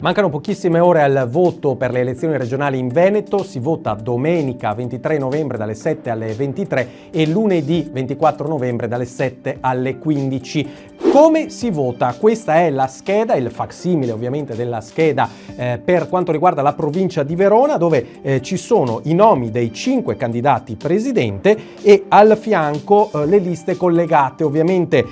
Mancano pochissime ore al voto per le elezioni regionali in Veneto, si vota domenica 23 novembre dalle 7 alle 23 e lunedì 24 novembre dalle 7 alle 15. Come si vota? Questa è la scheda, il facsimile ovviamente della scheda per quanto riguarda la provincia di Verona, dove ci sono i nomi dei 5 candidati presidente e al fianco le liste collegate. Ovviamente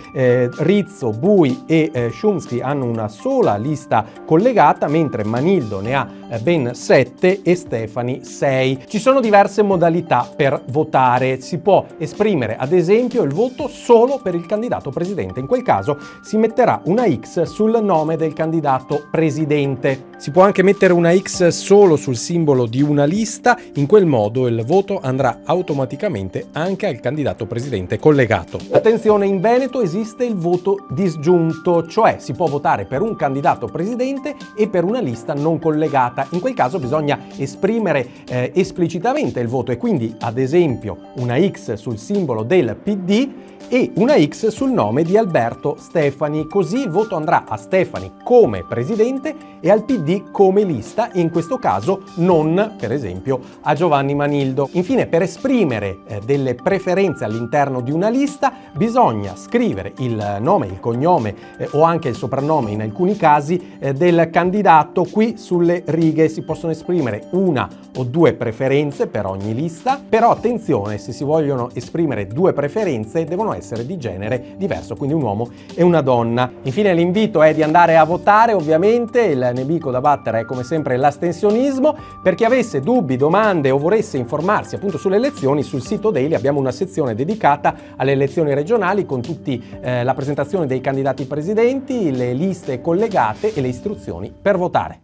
Rizzo, Bui e Szumski hanno una sola lista collegata, mentre Manildo ne ha ben 7 e Stefani 6. Ci sono diverse modalità per votare. Si può esprimere ad esempio il voto solo per il candidato presidente. In quel caso si metterà una X sul nome del candidato presidente. Si può anche mettere una X solo sul simbolo di una lista, in quel modo il voto andrà automaticamente anche al candidato presidente collegato. Attenzione, in Veneto esiste il voto disgiunto, cioè si può votare per un candidato presidente e per una lista non collegata. In quel caso bisogna esprimere esplicitamente il voto e quindi ad esempio una X sul simbolo del PD e una X sul nome di Alberto Stefani, così il voto andrà a Stefani come presidente e al PD come lista, e in questo caso non, per esempio, a Giovanni Manildo. Infine, per esprimere delle preferenze all'interno di una lista bisogna scrivere il nome, il cognome o anche il soprannome in alcuni casi del candidato. Qui sulle righe si possono esprimere una o due preferenze per ogni lista, però attenzione, se si vogliono esprimere due preferenze devono essere di genere diverso, quindi un uomo e una donna. Infine l'invito è di andare a votare, ovviamente il nemico da battere è come sempre l'astensionismo. Per chi avesse dubbi, domande o volesse informarsi appunto sulle elezioni, sul sito Daily abbiamo una sezione dedicata alle elezioni regionali con tutti la presentazione dei candidati presidenti, le liste collegate e le istruzioni per votare.